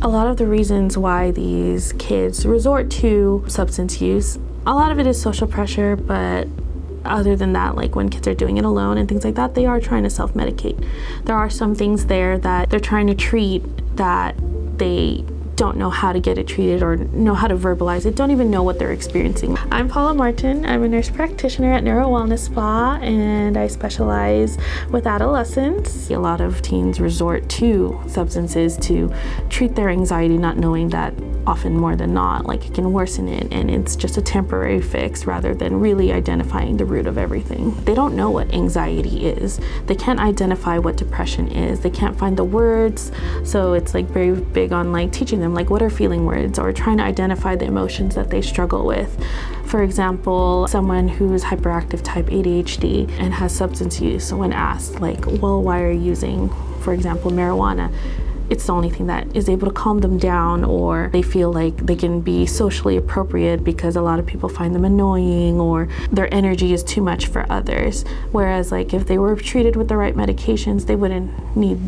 A lot of the reasons why these kids resort to substance use, a lot of it is social pressure, but other than that, like when kids are doing it alone and things like that, they are trying to self-medicate. There are some things there that they're trying to treat that they don't know how to get it treated or know how to verbalize it, don't even know what they're experiencing. I'm Paula Martin. I'm a nurse practitioner at Neuro Wellness Spa, and I specialize with adolescents. A lot of teens resort to substances to treat their anxiety, not knowing that often more than not, like it can worsen it and it's just a temporary fix rather than really identifying the root of everything. They don't know what anxiety is. They can't identify what depression is. They can't find the words. So it's like very big on like teaching them like what are feeling words or trying to identify the emotions that they struggle with. For example, someone who is hyperactive type ADHD and has substance use, when asked like, well, why are you using, for example, marijuana? It's the only thing that is able to calm them down, or they feel like they can be socially appropriate because a lot of people find them annoying or their energy is too much for others. Whereas like if they were treated with the right medications, they wouldn't need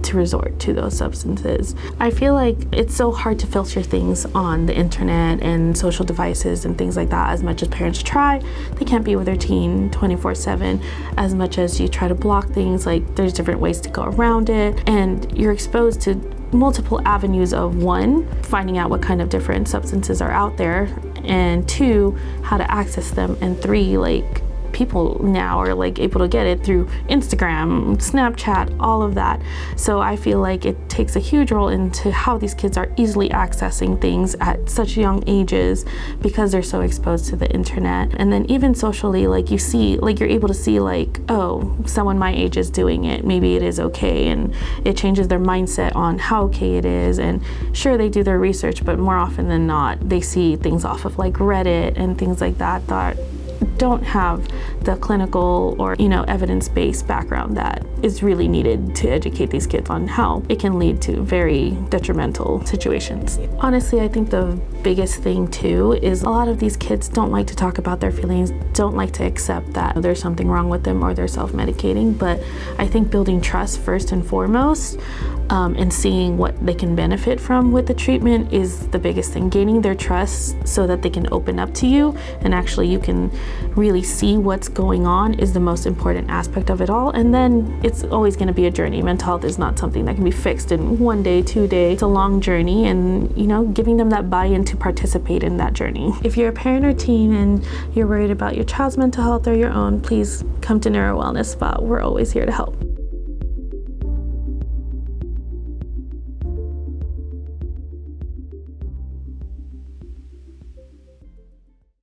to resort to those substances. I feel like it's so hard to filter things on the internet and social devices and things like that. As much as parents try, they can't be with their teen 24/7. As much as you try to block things, like there's different ways to go around it, and you're exposed to multiple avenues of one, finding out what kind of different substances are out there, and two, how to access them, and three, like people now are like able to get it through Instagram, Snapchat, all of that. So I feel like it takes a huge role into how these kids are easily accessing things at such young ages because they're so exposed to the internet. And then even socially, like you see, like you're able to see like, oh, someone my age is doing it, maybe it is okay, and it changes their mindset on how okay it is. And sure, they do their research, but more often than not, they see things off of like Reddit and things like that that don't have the clinical or evidence-based background that is really needed to educate these kids on how it can lead to very detrimental situations. Honestly, I think the biggest thing too is a lot of these kids don't like to talk about their feelings, don't like to accept that there's something wrong with them or they're self-medicating. But I think building trust first and foremost, and seeing what they can benefit from with the treatment is the biggest thing. Gaining their trust so that they can open up to you and actually you can really see what's going on is the most important aspect of it all. And then it's always going to be a journey. Mental health is not something that can be fixed in 1 day, 2 days. It's a long journey, and giving them that buy-in to participate in that journey. If you're a parent or teen and you're worried about your child's mental health or your own, please come to Neuro Wellness Spa. We're always here to help.